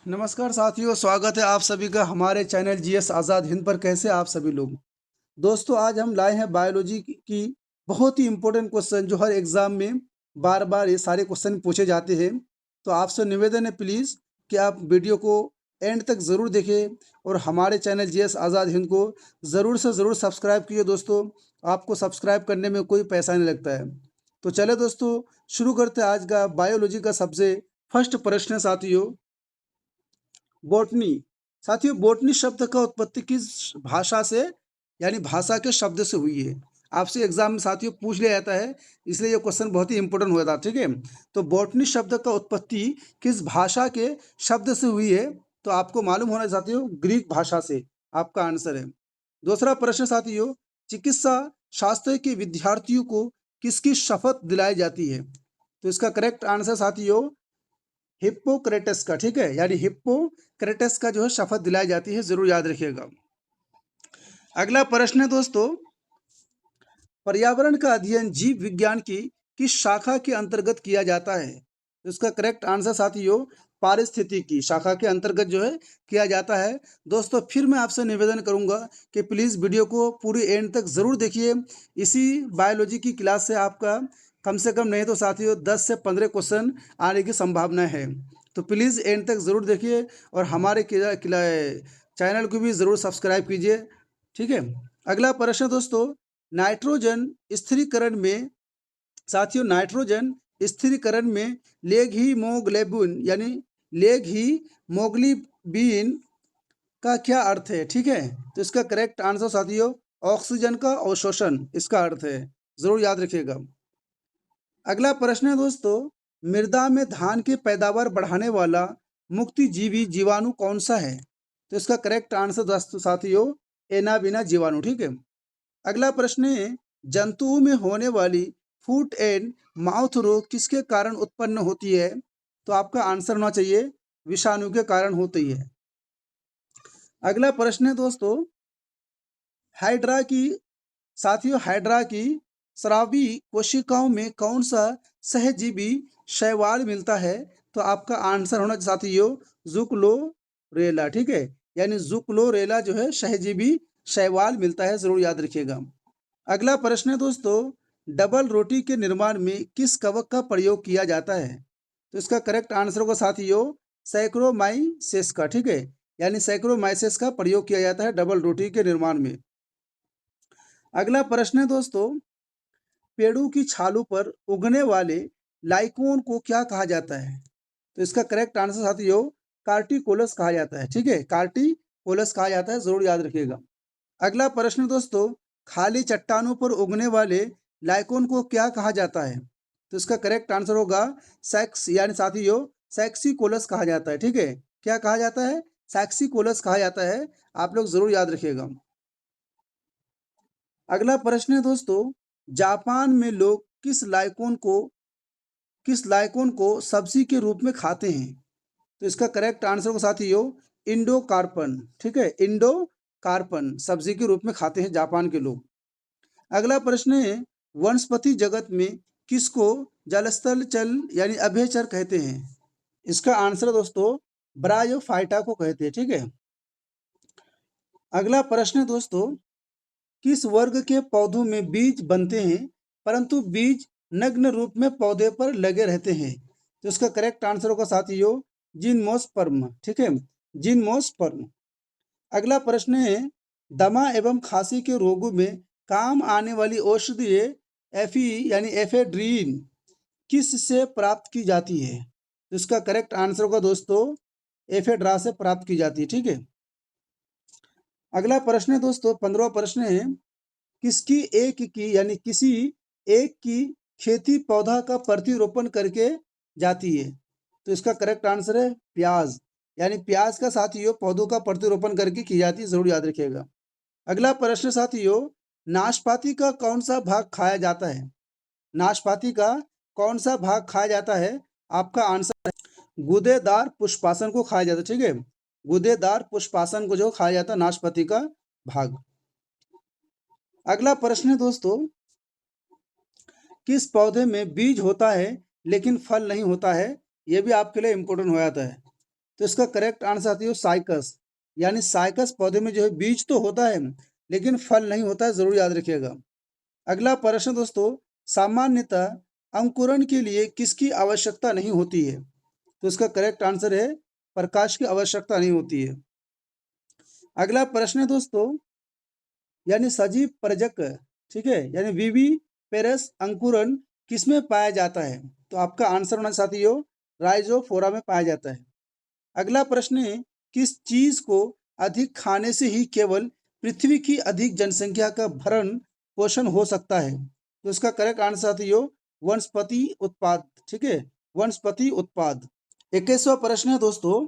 नमस्कार साथियों, स्वागत है आप सभी का हमारे चैनल जीएस आज़ाद हिंद पर। कैसे आप सभी लोग। दोस्तों, आज हम लाए हैं बायोलॉजी की बहुत ही इम्पोर्टेंट क्वेश्चन जो हर एग्जाम में बार बार ये सारे क्वेश्चन पूछे जाते हैं। तो आपसे निवेदन है प्लीज़ कि आप वीडियो को एंड तक ज़रूर देखें और हमारे चैनल जीएस आज़ाद हिंद को ज़रूर से ज़रूर सब्सक्राइब कीजिए। दोस्तों, आपको सब्सक्राइब करने में कोई पैसा नहीं लगता है। तो चले दोस्तों, शुरू करते हैं आज का बायोलॉजी का सबसे फर्स्ट प्रश्न साथियों। बोटनी। साथियों, बोटनी शब्द का उत्पत्ति किस भाषा से यानी भाषा के शब्द से हुई है? आपसे एग्जाम में साथियों पूछ लिया जाता है, इसलिए ये क्वेश्चन बहुत ही इंपॉर्टेंट हुआ था। ठीक है, तो बोटनी शब्द का उत्पत्ति किस भाषा के शब्द से हुई है? तो आपको मालूम होना साथियों, ग्रीक भाषा से आपका आंसर है। दूसरा प्रश्न साथियों, चिकित्सा शास्त्र के विद्यार्थियों को किसकी शपथ दिलाई जाती है? तो इसका करेक्ट आंसर साथियों हिप्पोक्रेटस का। ठीक है, यानी हिप्पोक्रेटस का जो है शपथ दिलाई जाती है, जरूर याद रखिएगा। अगला प्रश्न है दोस्तों, पर्यावरण का अध्ययन जीव विज्ञान की किस शाखा के अंतर्गत किया जाता है? तो इसका करेक्ट आंसर साथियों पारिस्थितिकी शाखा के अंतर्गत जो है किया जाता है। दोस्तों, फिर मैं आपसे निवेदन करूंगा कि प्लीज़ वीडियो को पूरी एंड तक ज़रूर देखिए। इसी बायोलॉजी की क्लास से आपका कम से कम नहीं तो साथियों 10 से 15 क्वेश्चन आने की संभावना है। तो प्लीज़ एंड तक ज़रूर देखिए और हमारे चैनल को भी ज़रूर सब्सक्राइब कीजिए। ठीक है, अगला प्रश्न दोस्तों, नाइट्रोजन स्थिरीकरण में साथियों नाइट्रोजन स्थिरीकरण में लेग हीमोग्लोबिन यानी लेग हीमोग्लोबिन का क्या अर्थ है? ठीक है, तो इसका करेक्ट आंसर साथियों ऑक्सीजन का अवशोषण इसका अर्थ है, जरूर याद रखिएगा। अगला प्रश्न है दोस्तों, मृदा में धान की पैदावार बढ़ाने वाला मुक्तिजीवी जीवाणु कौन सा है? तो इसका करेक्ट आंसर दोस्तों साथियों एनाबिना जीवाणु। ठीक है, अगला प्रश्न है, जंतुओं में होने वाली फुट एंड माउथ रोग किसके कारण उत्पन्न होती है? तो आपका आंसर होना चाहिए विषाणु के कारण होती है। अगला प्रश्न है दोस्तों, हाइड्रा की हाइड्रा की स्रावी कोशिकाओं में कौन सा सहजीवी शैवाल मिलता है? तो आपका आंसर होना साथियों जुक्लोरेला। ठीक है, यानी जुक्लोरेला जो है सहजीवी शैवाल मिलता है, जरूर याद रखिएगा। अगला प्रश्न है दोस्तों, डबल रोटी के निर्माण में किस कवक का प्रयोग किया जाता है? तो इसका करेक्ट आंसर होगा साथियों सैक्रोमाइसेस का। ठीक है, यानी सैक्रोमाइसेस का प्रयोग किया जाता है डबल रोटी के निर्माण में। अगला प्रश्न है दोस्तों, पेड़ों की छालों पर उगने वाले लाइकोन को क्या कहा जाता है? तो इसका करेक्ट आंसर साथियों कार्टिकोलस कहा जाता है। ठीक है, कार्टिकोलस कहा जाता है, जरूर याद रखिएगा। अगला प्रश्न दोस्तों, खाली चट्टानों पर उगने वाले लाइकोन को क्या कहा जाता है? तो इसका करेक्ट आंसर होगा सैक्स यानी साथियों सैक्सिकोलस कहा जाता है। ठीक है, क्या कहा जाता है? सैक्सिकोलस कहा जाता है, आप लोग जरूर याद रखिएगा। अगला प्रश्न है दोस्तों, जापान में लोग किस लाइकोन को सब्जी के रूप में खाते हैं? तो इसका करेक्ट आंसर होगा साथियों इंडोकार्पन। ठीक है, इंडोकार्पन सब्जी के रूप में खाते हैं जापान के लोग। अगला प्रश्न है, वनस्पति जगत में किसको जलस्थल चल यानी अभयचर कहते हैं? इसका आंसर दोस्तों ब्रायोफाइटा को कहते हैं। ठीक है, अगला प्रश्न है दोस्तों, किस वर्ग के पौधों में बीज बनते हैं परंतु बीज नग्न रूप में पौधे पर लगे रहते हैं? तो इसका करेक्ट आंसर होगा साथियों जिम्नोस्पर्म। ठीक है, जिम्नोस्पर्म। अगला प्रश्न है, दमा एवं खांसी के रोगों में काम आने वाली औषधि एफी यानी एफेड्रीन किस से प्राप्त की जाती है? तो इसका करेक्ट आंसर होगा दोस्तों एफेड्रा से प्राप्त की जाती है। ठीक है, अगला प्रश्न है दोस्तों 15वां प्रश्न है, किसी एक की खेती पौधा का प्रतिरोपण करके जाती है? तो इसका करेक्ट आंसर है प्याज, यानी प्याज का साथियों पौधों का प्रतिरोपण करके की जाती है, जरूर याद रखिएगा। अगला प्रश्न साथियों, नाशपाती का कौन सा भाग खाया जाता है? नाशपाती का कौन सा भाग खाया जाता है? आपका आंसर है गूदेदार पुष्पासन को खाया जाता है। ठीक है, गूदेदार पुष्पासन को जो खाया जाता है नाशपाती का भाग। अगला प्रश्न है दोस्तों, किस पौधे में बीज होता है लेकिन फल नहीं होता है? यह भी आपके लिए इंपॉर्टेंट हो जाता है। तो इसका करेक्ट आंसर साथियों साइकस, यानी साइकस पौधे में जो है बीज तो होता है लेकिन फल नहीं होता है, जरूर याद रखिएगा। अगला प्रश्न दोस्तों, सामान्यतः अंकुरण के लिए किसकी आवश्यकता नहीं होती है? तो इसका करेक्ट आंसर है प्रकाश की आवश्यकता नहीं होती है। अगला प्रश्न है दोस्तों, यानी सजीव परजक, ठीक है, यानी विवी पेरस अंकुरण किसमें पाया जाता है? तो आपका आंसर होना साथियों राइजोफोरा में पाया जाता है। अगला प्रश्न है, किस चीज को अधिक खाने से ही केवल पृथ्वी की अधिक जनसंख्या का भरण पोषण हो सकता है? तो इसका करेक्ट आंसर साथियों वनस्पति उत्पाद, ठीक है, वनस्पति उत्पाद। 21वां प्रश्न है दोस्तों,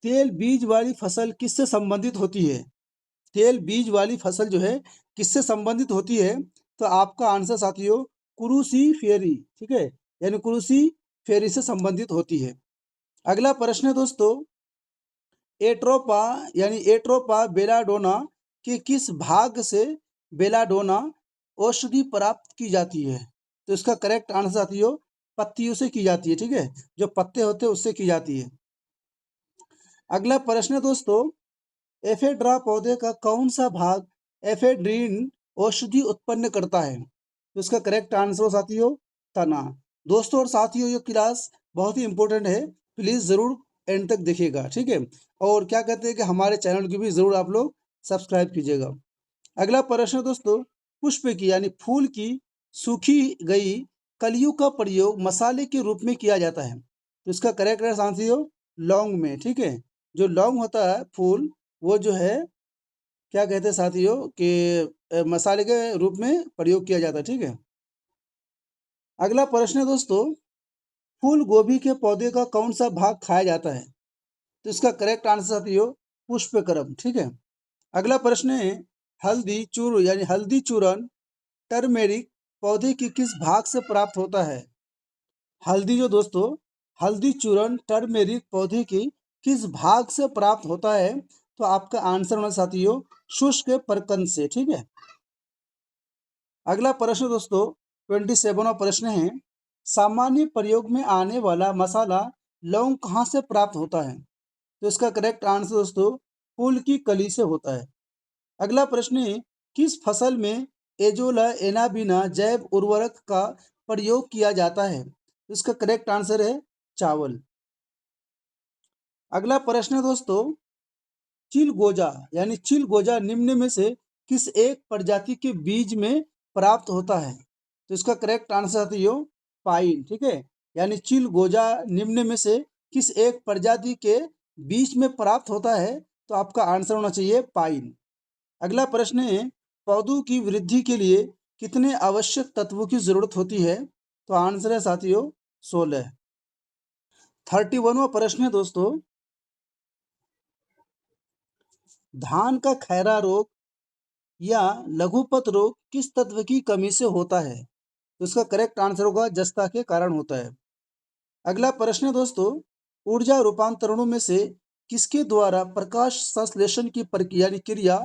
तेल बीज वाली फसल किससे संबंधित होती है? तेल बीज वाली फसल जो है किससे संबंधित होती है? तो आपका आंसर साथियों क्रूसीफेरी, ठीक है, यानी क्रूसीफेरी से संबंधित होती है। अगला प्रश्न है दोस्तों, एट्रोपा यानी एट्रोपा बेलाडोना के किस भाग से बेलाडोना औषधि प्राप्त की जाती है? तो इसका करेक्ट आंसर साथियों पत्तियों से की जाती है, ठीक है, जो पत्ते होते हैं उससे की जाती है। अगला प्रश्न है दोस्तों, एफेड्रा पौधे का कौन सा भाग एफेड्रीन औषधि उत्पन्न करता है? तो इसका करेक्ट आंसर हो साथियों तना। दोस्तों और साथियों, ये क्लास बहुत ही इंपॉर्टेंट है, प्लीज जरूर एंड तक देखिएगा, ठीक है, और क्या कहते हैं कि हमारे चैनल की भी जरूर आप लोग सब्सक्राइब कीजिएगा। अगला प्रश्न है दोस्तों, पुष्प की यानी फूल की सूखी गई कलियों का प्रयोग मसाले के रूप में किया जाता है? तो इसका करेक्ट है साथियों लौंग में, ठीक है, जो लौंग होता है फूल, वो जो है क्या कहते हैं साथियों कि मसाले के रूप में प्रयोग किया जाता है, ठीक है। अगला प्रश्न है दोस्तों, फूल गोभी के पौधे का कौन सा भाग खाया जाता है? तो इसका करेक्ट आंसर साथियों पुष्पक्रम, ठीक है। अगला प्रश्न है, हल्दी चूर्ण यानी हल्दी चूर्ण टर्मेरिक पौधे की किस भाग से प्राप्त होता है? हल्दी जो दोस्तों हल्दी चूर्ण टर्मेरिक पौधे की किस भाग से प्राप्त होता है? तो आपका आंसर होना साथियों शुष्क प्रकंद से, ठीक है। अगला प्रश्न दोस्तों 27वां प्रश्न है, सामान्य प्रयोग में आने वाला मसाला लौंग कहाँ से प्राप्त होता है? तो इसका करेक्ट आंसर दोस्तों फूल की कली से होता है। अगला प्रश्न है, किस फसल में एजोला एनाबिना जैव उर्वरक का प्रयोग किया जाता है? तो इसका करेक्ट आंसर है चावल। अगला प्रश्न है दोस्तों, चिलगोजा यानी चिलगोजा निम्न में से किस एक प्रजाति के बीज में प्राप्त होता है? तो इसका करेक्ट आंसर साथियों पाइन, ठीक है, यानी चिलगोजा निम्न में से किस एक प्रजाति के बीज में प्राप्त होता है? तो आपका आंसर होना चाहिए पाइन। अगला प्रश्न है, पौधों की वृद्धि के लिए कितने आवश्यक तत्वों की जरूरत होती है? तो आंसर है साथियों 16। 31वां प्रश्न है दोस्तों, धान का खैरा रोग या लघुपत रोग किस तत्व की कमी से होता है? तो इसका करेक्ट आंसर होगा जस्ता के कारण होता है। अगला प्रश्न है दोस्तों, ऊर्जा रूपांतरणों में से किसके द्वारा प्रकाश संश्लेषण की प्रक्रिया यानी क्रिया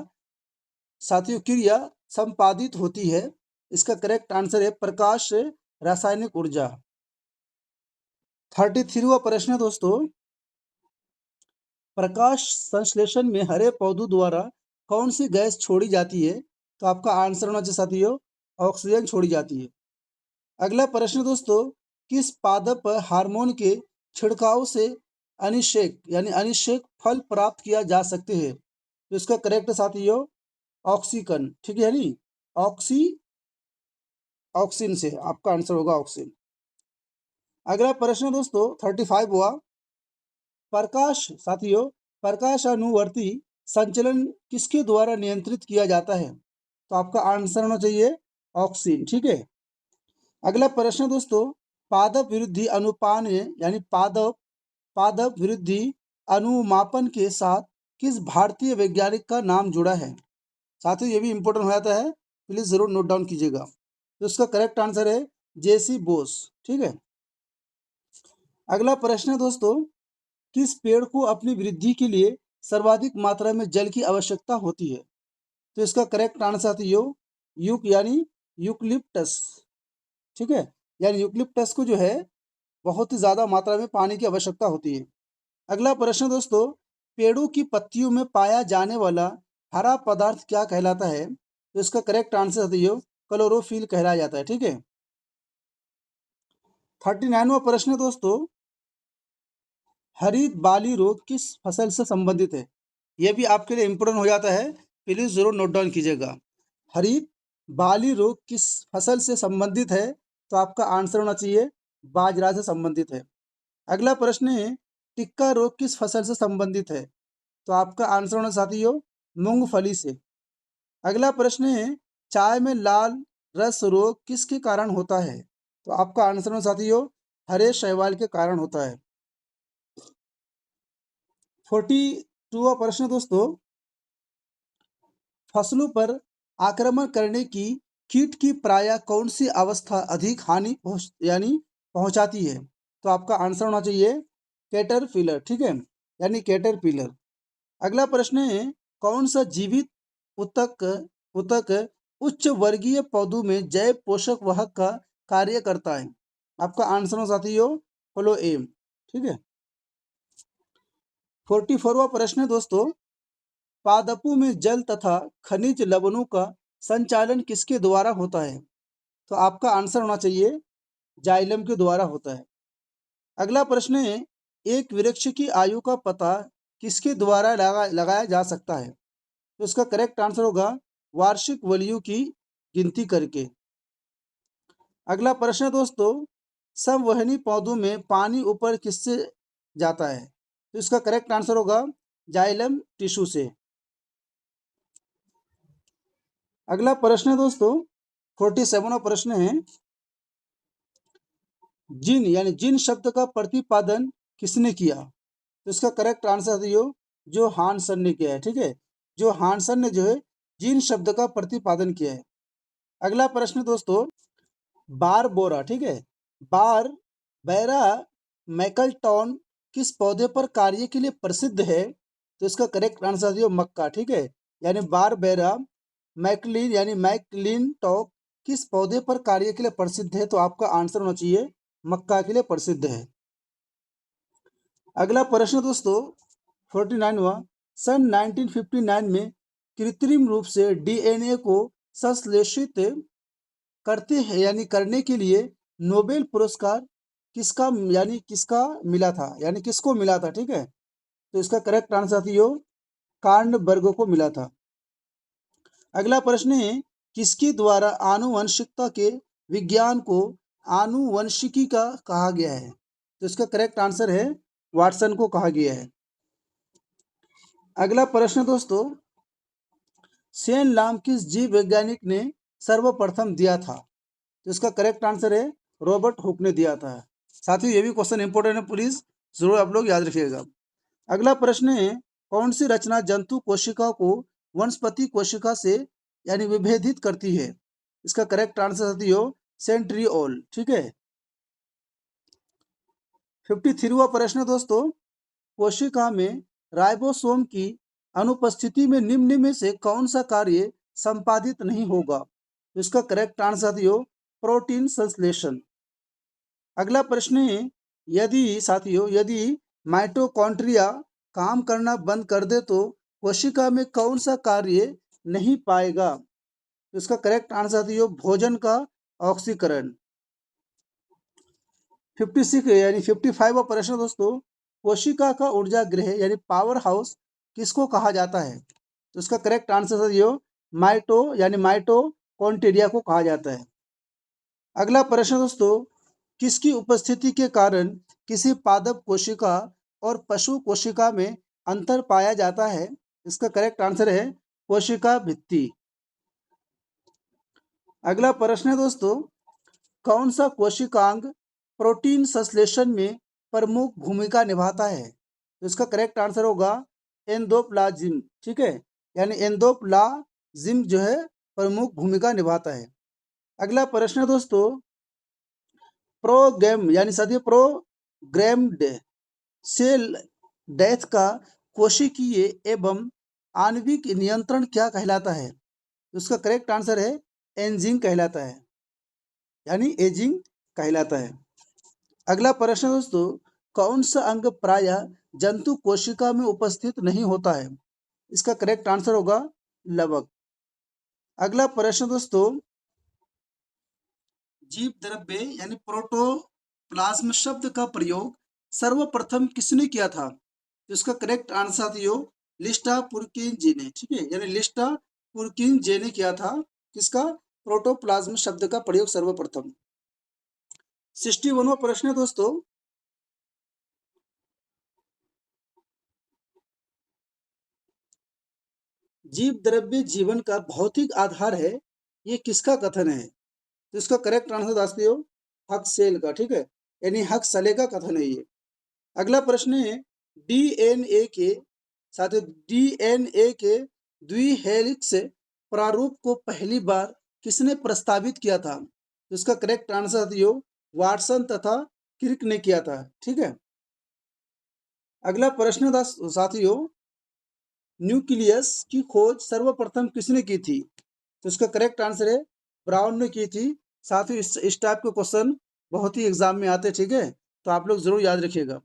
साथियों क्रिया संपादित होती है? इसका करेक्ट आंसर है प्रकाश रासायनिक ऊर्जा। 33वां प्रश्न है दोस्तों, प्रकाश संश्लेषण में हरे पौधों द्वारा कौन सी गैस छोड़ी जाती है? तो आपका आंसर होना चाहिए साथियों ऑक्सीजन छोड़ी जाती है। अगला प्रश्न दोस्तों, किस पादप हार्मोन के छिड़काव से अनिषेक यानी अनिषेक फल प्राप्त किया जा सकते हैं? तो इसका करेक्ट साथियों ऑक्सीकन, ठीक है नी, ऑक्सी ऑक्सीन से आपका आंसर होगा ऑक्सीन। अगला प्रश्न दोस्तों 35 हुआ, प्रकाश साथियों प्रकाश अनुवर्ती संचलन किसके द्वारा नियंत्रित किया जाता है? तो आपका आंसर होना चाहिए ऑक्सीन, ठीक है। अगला प्रश्न दोस्तों, पादप विरुद्धि अनुपान यानी पादप पादप विरुद्धि अनुमापन के साथ किस भारतीय वैज्ञानिक का नाम जुड़ा है? साथियों ये भी इंपॉर्टेंट हो जाता है, प्लीज जरूर नोट डाउन कीजिएगा। तो इसका करेक्ट आंसर है जेसी बोस, ठीक है। अगला प्रश्न है दोस्तों, किस पेड़ को अपनी वृद्धि के लिए सर्वाधिक मात्रा में जल की आवश्यकता होती है? तो इसका करेक्ट आंसर साथियों युक यानी यूकलिप्टस, ठीक है, यानी यूकलिप्टस को जो है बहुत ही ज़्यादा मात्रा में पानी की आवश्यकता होती है। अगला प्रश्न दोस्तों, पेड़ों की पत्तियों में पाया जाने वाला हरा पदार्थ क्या कहलाता है? तो इसका करेक्ट आंसर है क्लोरोफिल कहलाया जाता है। ठीक है। 39वां प्रश्न दोस्तों, हरित बाली रोग किस फसल से संबंधित है? यह भी आपके लिए इम्पोर्टेंट हो जाता है, प्लीज जरूर नोट डाउन कीजिएगा। हरित बाली रोग किस फसल से संबंधित है? तो आपका आंसर होना चाहिए बाजरा से संबंधित है। अगला प्रश्न है, टिक्का रोग किस फसल से संबंधित है? तो आपका आंसर होना साथियों मूंगफली से। अगला प्रश्न है, चाय में लाल रस रोग किसके कारण होता है? तो आपका आंसर होना साथियों हरे शैवाल के कारण होता है। 42वां प्रश्न दोस्तों, फसलों पर आक्रमण करने की कीट की प्रायः कौन सी अवस्था अधिक हानि पहुंचाती है? तो आपका आंसर होना चाहिए कैटरपिलर। ठीक है, यानी कैटरपिलर। अगला प्रश्न है, कौन सा जीवित उत्तक उत्तक उच्च वर्गीय पौधों में जैव पोषक वाहक का कार्य करता है? आपका आंसर हो साथियों फ्लोएम। ठीक है। 44वां प्रश्न है दोस्तों, पादपों में जल तथा खनिज लवणों का संचालन किसके द्वारा होता है? तो आपका आंसर होना चाहिए जाइलम के द्वारा होता है। अगला प्रश्न है, एक वृक्ष की आयु का पता किसके द्वारा लगाया जा सकता है? तो इसका करेक्ट आंसर होगा वार्षिक वलियों की गिनती करके। अगला प्रश्न है दोस्तों, संवहनी पौधों में पानी ऊपर किससे जाता है? तो इसका करेक्ट आंसर होगा जाइलम टिश्यू से। अगला प्रश्न है दोस्तों, 47वां प्रश्न है, जिन यानी जिन शब्द का प्रतिपादन किसने किया? तो इसका करेक्ट आंसर है जो हानसन ने किया है। ठीक है, जो हानसन ने जो है जिन शब्द का प्रतिपादन किया है। अगला प्रश्न दोस्तों, बारबोरा। ठीक है, बार बैरा मैकलटॉन किस पौधे पर कार्य के लिए प्रसिद्ध है? तो इसका करेक्ट आंसर है मक्का। ठीक है, यानी बार बैरा मैकलिन यानी मैकलिन टॉक किस पौधे पर कार्य के लिए प्रसिद्ध है? तो आपका आंसर होना चाहिए मक्का के लिए प्रसिद्ध है। अगला प्रश्न दोस्तों 49वां, सन 1959 में कृत्रिम रूप से डीएनए को संश्लेषित करते हैं यानी करने के लिए नोबेल पुरस्कार किसका मिला था यानी किसको मिला था? ठीक है, तो इसका करेक्ट आंसर थी कार्नबर्ग को मिला था। अगला प्रश्न है, किसके द्वारा आनुवंशिकता के विज्ञान को आनुवंशिकी का कहा गया है? तो इसका करेक्ट आंसर है वाटसन को कहा गया है। अगला प्रश्न दोस्तों, सेन नाम किस जीव वैज्ञानिक ने सर्वप्रथम दिया था? तो इसका करेक्ट आंसर है रॉबर्ट हुक ने दिया था। साथियों ये भी क्वेश्चन इंपॉर्टेंट है, प्लीज जरूर आप लोग याद रखिएगा। अगला प्रश्न है, कौन सी रचना जंतु कोशिका को वनस्पति कोशिका से यानी विभेदित करती है? इसका करेक्ट आंसर साथियों सेंट्रियोल। ठीक है। 53वां प्रश्न दोस्तों, कोशिका में राइबोसोम की अनुपस्थिति में निम्न में से कौन सा कार्य संपादित नहीं होगा? तो इसका करेक्ट आंसर साथियों प्रोटीन संश्लेषण। अगला प्रश्न है, यदि माइटोकॉन्ड्रिया काम करना बंद कर दे तो कोशिका में कौन सा कार्य नहीं पाएगा? तो इसका करेक्ट आंसर साथियों भोजन का ऑक्सीकरण। 56 यानी 55वां प्रश्न दोस्तों, कोशिका का ऊर्जा गृह यानी पावर हाउस किसको कहा जाता है? तो इसका करेक्ट आंसर साथियों माइटोकॉन्ड्रिया को कहा जाता है। अगला प्रश्न दोस्तों, किसकी उपस्थिति के कारण किसी पादप कोशिका और पशु कोशिका में अंतर पाया जाता है? इसका करेक्ट आंसर है कोशिका भित्ति। अगला प्रश्न है दोस्तों, कौन सा कोशिकांग प्रोटीन संश्लेषण में प्रमुख भूमिका निभाता है? तो इसका करेक्ट आंसर होगा एंडोप्लाज्म। ठीक है, यानी एंडोप्लाज्म जो है प्रमुख भूमिका निभाता है। अगला प्रश्न है दोस्तों, प्रोग्राम्ड सेल डेथ का कोशिकीय एवं आणविक नियंत्रण क्या कहलाता है? उसका करेक्ट आंसर है एंजिंग कहलाता है, यानी एजिंग कहलाता है। अगला प्रश्न दोस्तों, कौन सा अंग प्रायः जंतु कोशिका में उपस्थित नहीं होता है? इसका करेक्ट आंसर होगा लवक। अगला प्रश्न दोस्तों, जीव द्रव्य यानी प्रोटोप्लाज्म शब्द का प्रयोग सर्वप्रथम किसने किया था? तो इसका करेक्ट आंसर साथियों लिस्टा पुरकिनजी ने, ठीक है, यानी लिस्टा पुरकिनजे ने किया था। किसका? प्रोटोप्लाज्म शब्द का प्रयोग सर्वप्रथम। 61वां प्रश्न है दोस्तों, जीव द्रव्य जीवन का भौतिक आधार है, ये किसका कथन है? तो इसका करेक्ट आंसर दोस्तों हक्सेल का, ठीक है, यानी हक्सले का कथन है ये। अगला प्रश्न है, डीएनए के साथ डीएनए के द्विहेलिक्स प्रारूप को पहली बार किसने प्रस्तावित किया था? तो इसका करेक्ट आंसर साथियों वाटसन तथा क्रिक ने किया था, ठीक है। अगला प्रश्न था साथियों, न्यूक्लियस की खोज सर्वप्रथम किसने की थी? तो इसका करेक्ट आंसर है ब्राउन ने की थी। साथ ही इस टाइप के क्वेश्चन बहुत ही एग्जाम में आते हैं, ठीक है, तो आप लोग जरूर याद रखिएगा।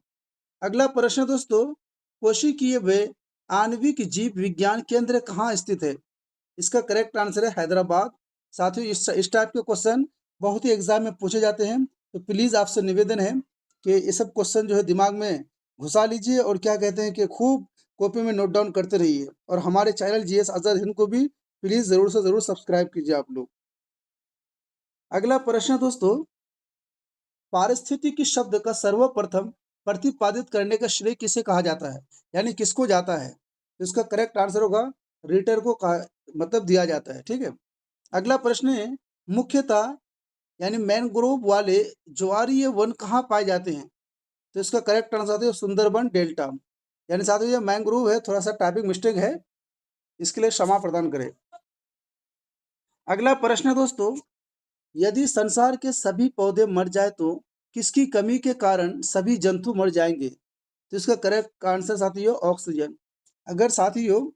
अगला प्रश्न दोस्तों, कोशिकीय व आणविक जीव विज्ञान केंद्र कहाँ स्थित है? इसका करेक्ट आंसर है हैदराबाद। साथ ही इस टाइप के क्वेश्चन बहुत ही एग्जाम में पूछे जाते हैं, तो प्लीज आपसे निवेदन है कि ये सब क्वेश्चन जो है दिमाग में घुसा लीजिए और क्या कहते हैं कि खूब कॉपी में नोट डाउन करते रहिए, और हमारे चैनल जीएस आजाद हिंद को भी प्लीज जरूर से जरूर सब्सक्राइब कीजिए आप लोग। अगला प्रश्न दोस्तों, पारिस्थितिकी शब्द का सर्वप्रथम प्रतिपादित करने का श्रेय किसे कहा जाता है, यानी किसको जाता है? तो इसका करेक्ट आंसर होगा रिटर को मतलब दिया जाता है, ठीक है। अगला प्रश्न है, मुख्यतः यानी मैंग्रोव वाले ज्वारीय वन कहाँ पाए जाते हैं? तो इसका करेक्ट आंसर है सुंदरबन डेल्टा। यानी साथियों ये मैंग्रोव है, थोड़ा सा टाइपिंग मिस्टेक है, इसके लिए क्षमा प्रदान करें। अगला प्रश्न है दोस्तों, यदि संसार के सभी पौधे मर जाए तो किसकी कमी के कारण सभी जंतु मर जाएंगे? तो इसका करेक्ट आंसर साथियों ऑक्सीजन। अगर साथियों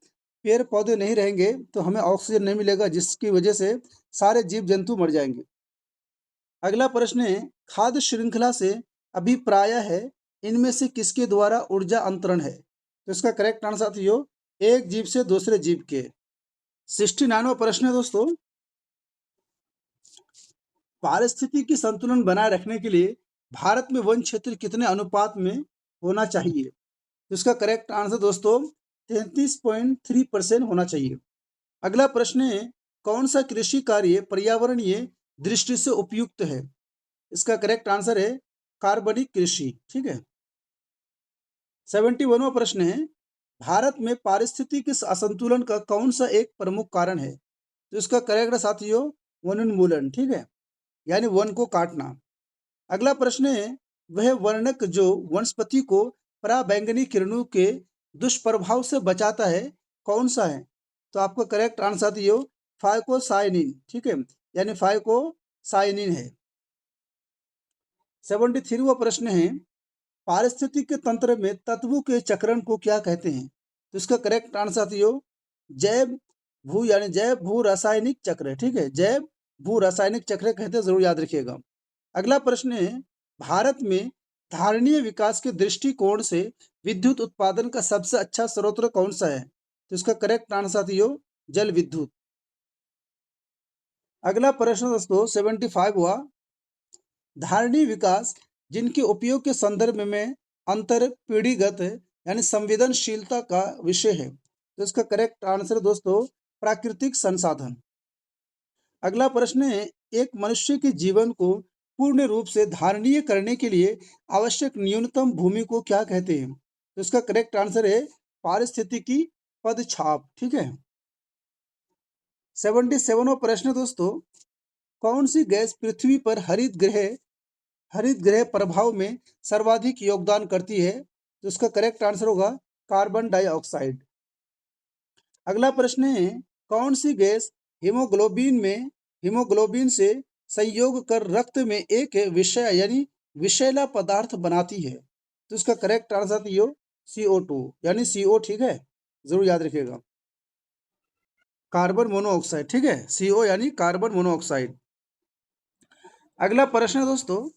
पेड़ पौधे नहीं रहेंगे तो हमें ऑक्सीजन नहीं मिलेगा, जिसकी वजह से सारे जीव जंतु मर जाएंगे। अगला प्रश्न है, खाद्य श्रृंखला से अभिप्राय है इनमें से किसके द्वारा ऊर्जा अंतरण है? तो इसका करेक्ट आंसर साथियों एक जीव से दूसरे जीव के। 69वां प्रश्न है दोस्तों, पारिस्थितिकी संतुलन बनाए रखने के लिए भारत में वन क्षेत्र कितने अनुपात में होना चाहिए? तो इसका करेक्ट आंसर दोस्तों 33.3% होना चाहिए। अगला प्रश्न है, कौन सा कृषि कार्य पर्यावरणीय दृष्टि से उपयुक्त है? इसका करेक्ट आंसर है कार्बनिक कृषि, ठीक है। 71वां प्रश्न है, भारत में पारिस्थितिक असंतुलन का कौन सा एक प्रमुख कारण है? तो इसका करेक्ट साथियों वनोन्मूलन, ठीक है, यानी वन को काटना। अगला प्रश्न है, वह वर्णक जो वनस्पति को पराबैंगनी किरणों के दुष्प्रभाव से बचाता है कौन सा है? तो आपका करेक्ट आंसर साथियों फाइकोसाइनिन, ठीक है, यानी फाइकोसाइनिन है। 73वां प्रश्न है, पारिस्थितिक तंत्र में तत्वों के चक्रण को क्या कहते हैं? तो इसका करेक्ट आंसर साथियों जैव भू यानी जैव भू रासायनिक चक्र, ठीक है, जैव भू रासायनिक चक्र कहते हैं, जरूर याद रखिएगा। अगला प्रश्न है, भारत में धारणीय विकास के दृष्टिकोण से विद्युत उत्पादन का सबसे अच्छा स्रोत कौन सा है? तो इसका करेक्ट आंसर साथियों जल विद्युत। अगला प्रश्न दोस्तों 75 हुआ, धारणीय विकास जिनके उपयोग के संदर्भ में अंतर पीढ़ीगत यानी संवेदनशीलता का विषय है, तो इसका करेक्ट आंसर दोस्तों प्राकृतिक संसाधन। अगला प्रश्न है, एक मनुष्य के जीवन को पूर्ण रूप से धारणीय करने के लिए आवश्यक न्यूनतम भूमि को क्या कहते हैं? तो इसका करेक्ट आंसर है पारिस्थितिकी पदछाप, ठीक है। 77वां प्रश्न दोस्तों, कौन सी गैस पृथ्वी पर हरित ग्रह प्रभाव में सर्वाधिक योगदान करती है? तो इसका करेक्ट आंसर होगा कार्बन डाइऑक्साइड। अगला प्रश्न है, कौन सी गैस हीमोग्लोबिन से संयोग कर रक्त में एक विषय यानी विषैला पदार्थ बनाती है? तो इसका करेक्ट आंसर यो CO2 यानी CO, ठीक है, जरूर याद रखिएगा। कार्बन मोनोऑक्साइड, ठीक है, CO यानी कार्बन मोनोऑक्साइड। अगला प्रश्न है दोस्तों,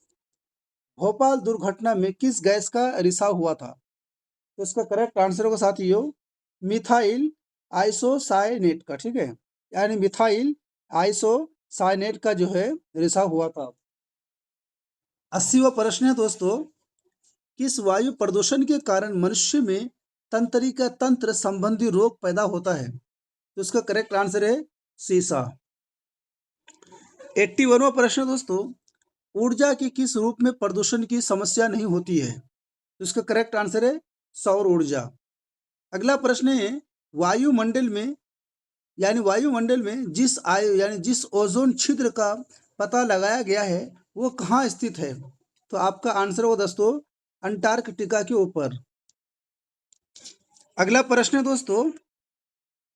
भोपाल दुर्घटना में किस गैस का रिसाव हुआ था? तो इसका करेक्ट आंसर होगा साथियों मिथाइल आइसोसाइनेट का, ठीक है, यानी मिथाइल आइसोसाइनेट का जो है रिसाव हुआ था। 80वां प्रश्न है दोस्तों, किस वायु प्रदूषण के कारण मनुष्य में तंत्रिका तंत्र संबंधी रोग पैदा होता है? तो इसका करेक्ट आंसर है सीसा। 81वां प्रश्न दोस्तों, ऊर्जा के किस रूप में प्रदूषण की समस्या नहीं होती है? तो इसका करेक्ट आंसर है सौर ऊर्जा। अगला प्रश्न है, वायुमंडल में वायुमंडल में जिस ओजोन छिद्र का पता लगाया गया है वो कहाँ स्थित है? तो आपका आंसर होगा दोस्तों अंटार्कटिका के ऊपर। अगला प्रश्न है दोस्तों,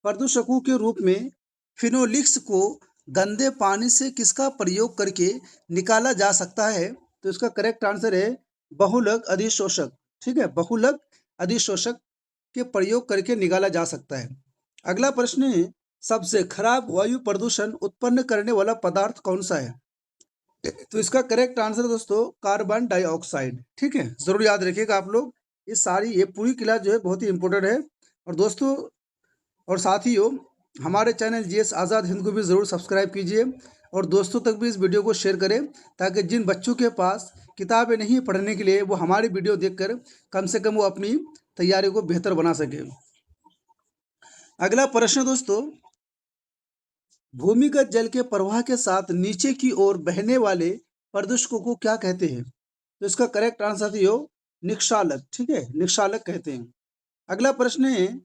प्रदूषकों के रूप में फिनोलिक्स को गंदे पानी से किसका प्रयोग करके निकाला जा सकता है? तो इसका करेक्ट आंसर है बहुलक अधिशोषक, ठीक है, बहुलक अधिशोषक के प्रयोग करके निकाला जा सकता है। अगला प्रश्न है, सबसे खराब वायु प्रदूषण उत्पन्न करने वाला पदार्थ कौन सा है? तो इसका करेक्ट आंसर दोस्तों कार्बन डाइऑक्साइड, ठीक है, जरूर याद रखिएगा आप लोग। ये पूरी क्लास जो है बहुत ही इंपॉर्टेंट है। और दोस्तों और साथियों, हमारे चैनल जीएस आज़ाद हिंद को भी ज़रूर सब्सक्राइब कीजिए और दोस्तों तक भी इस वीडियो को शेयर करें, ताकि जिन बच्चों के पास किताबें नहीं पढ़ने के लिए वो हमारी वीडियो देखकर कम से कम वो अपनी तैयारी को बेहतर बना सके। अगला प्रश्न दोस्तों, भूमिगत जल के प्रवाह के साथ नीचे की ओर बहने वाले प्रदूषकों को क्या कहते हैं? तो इसका करेक्ट आंसर साथियों निक्षालक, ठीक है, निक्षालक कहते हैं। अगला प्रश्न है,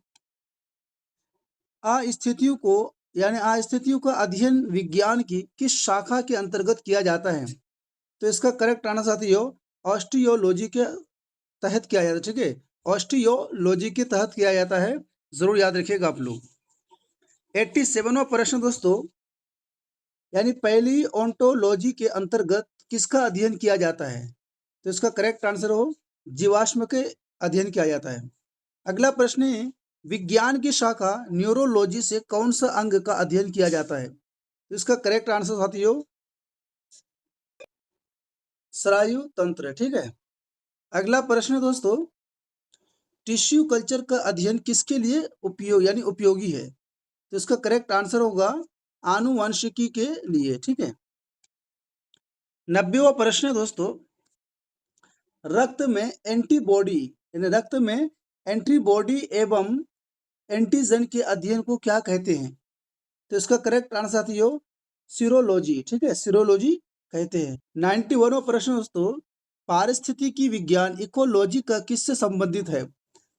अस्थितियों को अस्थितियों का अध्ययन विज्ञान की किस शाखा के अंतर्गत किया जाता है? तो इसका करेक्ट आंसर साथियों ऑस्टियोलॉजी के तहत किया जाता है, ठीक है, ऑस्टियोलॉजी के तहत किया जाता है, जरूर याद रखिएगा आप लोग। 87वां प्रश्न दोस्तों, पहली ओंटोलॉजी के अंतर्गत किसका अध्ययन किया जाता है? तो इसका करेक्ट आंसर हो जीवाश्म के अध्ययन किया जाता है। अगला प्रश्न है, विज्ञान की शाखा न्यूरोलॉजी से कौन सा अंग का अध्ययन किया जाता है? तो इसका करेक्ट आंसर साथियों स्नायु तंत्र, ठीक है। अगला प्रश्न दोस्तों, टिश्यू कल्चर का अध्ययन किसके लिए उपयोगी है? तो इसका करेक्ट आंसर होगा आनुवंशिकी के लिए, ठीक है। 90वां प्रश्न है दोस्तों, रक्त में एंटीबॉडी एवं एंटीजन के अध्ययन को क्या कहते हैं? तो इसका करेक्ट आंसर साथियों सीरोलॉजी, ठीक है, सीरोलॉजी कहते हैं। 91वां प्रश्न दोस्तों, पारिस्थितिकी विज्ञान इकोलॉजी का किससे संबंधित है?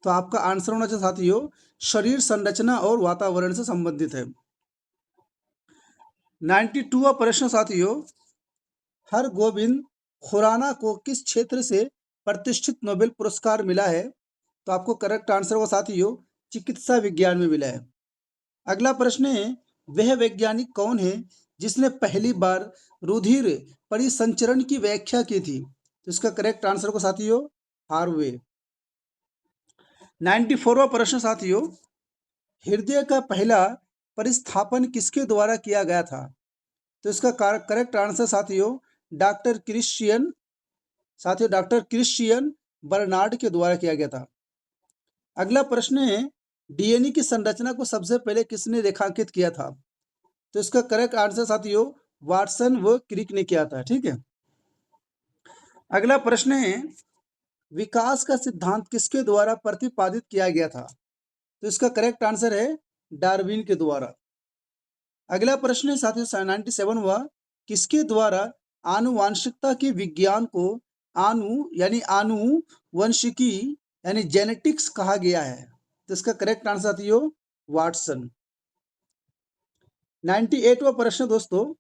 तो आपका आंसर होना चाहिए साथियों शरीर संरचना और वातावरण से संबंधित है। 92वां प्रश्न साथियों, हरगोविंद खुराना को किस क्षेत्र से प्रतिष्ठित नोबेल पुरस्कार मिला है? तो आपको करेक्ट आंसर होगा साथियों चिकित्सा विज्ञान में मिला है। अगला प्रश्न है, वह वैज्ञानिक कौन है जिसने पहली बार रुधिर परिसंचरण की व्याख्या की थी? तो इसका करेक्ट आंसर होगा साथियों हार्वे। 94वां प्रश्न साथियों, हृदय का पहला परिस्थापन किसके द्वारा किया गया था? तो इसका correct answer doctor Christian Barnard के द्वारा किया गया था। अगला प्रश्न है, डीएनए की संरचना को सबसे पहले किसने रेखांकित किया था? तो इसका करेक्ट आंसर साथियों वाटसन व क्रिक ने किया था, ठीक है। अगला प्रश्न है, विकास का सिद्धांत किसके द्वारा प्रतिपादित किया गया था? तो इसका करेक्ट आंसर है डार्विन के द्वारा। अगला प्रश्न है साथियों 97वां, किसके द्वारा आनुवांशिकता के विज्ञान को आनुवंशिकी जेनेटिक्स कहा गया है? तो इसका करेक्ट आंसर साथियों वाटसन। 98वां प्रश्न दोस्तों,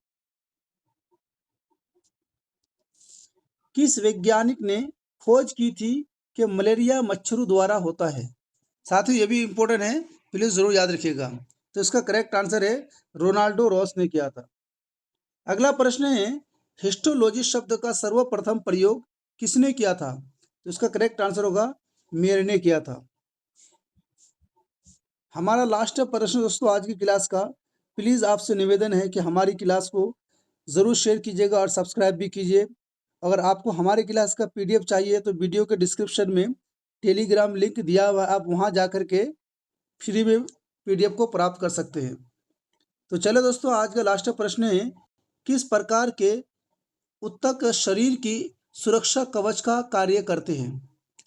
किस वैज्ञानिक ने खोज की थी कि मलेरिया मच्छरों द्वारा होता है? साथियों ये भी इंपॉर्टेंट है, प्लीज जरूर याद रखिएगा। तो इसका करेक्ट आंसर है रोनाल्डो रॉस ने किया था। अगला प्रश्न है, हिस्टोलॉजी शब्द का सर्वप्रथम प्रयोग किसने किया था? तो इसका करेक्ट आंसर होगा मेयर ने किया था। हमारा लास्ट प्रश्न दोस्तों आज की क्लास का, प्लीज़ आपसे निवेदन है कि हमारी क्लास को ज़रूर शेयर कीजिएगा और सब्सक्राइब भी कीजिए। अगर आपको हमारे क्लास का पीडीएफ चाहिए तो वीडियो के डिस्क्रिप्शन में टेलीग्राम लिंक दिया हुआ है, आप वहाँ जा कर के फ्री में पीडीएफ को प्राप्त कर सकते हैं। तो चलो दोस्तों, आज का लास्ट प्रश्न है, किस प्रकार के उत्तक शरीर की सुरक्षा कवच का कार्य करते हैं?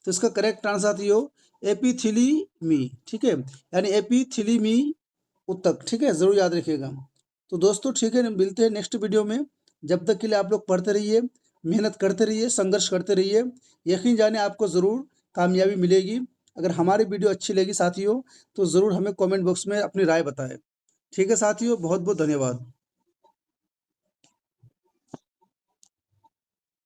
तो इसका करेक्ट आंसर साथियों एपिथीलियमी, ठीक है, यानी एपिथीलियमी उत्तक, ठीक है, जरूर याद रखिएगा। तो दोस्तों ठीक है, मिलते हैं नेक्स्ट वीडियो में। जब तक के लिए आप लोग पढ़ते रहिए, मेहनत करते रहिए, संघर्ष करते रहिए, यकीन जाने आपको ज़रूर कामयाबी मिलेगी। अगर हमारी वीडियो अच्छी लगी साथियों तो ज़रूर हमें कमेंट बॉक्स में अपनी राय बताएं। ठीक है साथियों, बहुत बहुत धन्यवाद।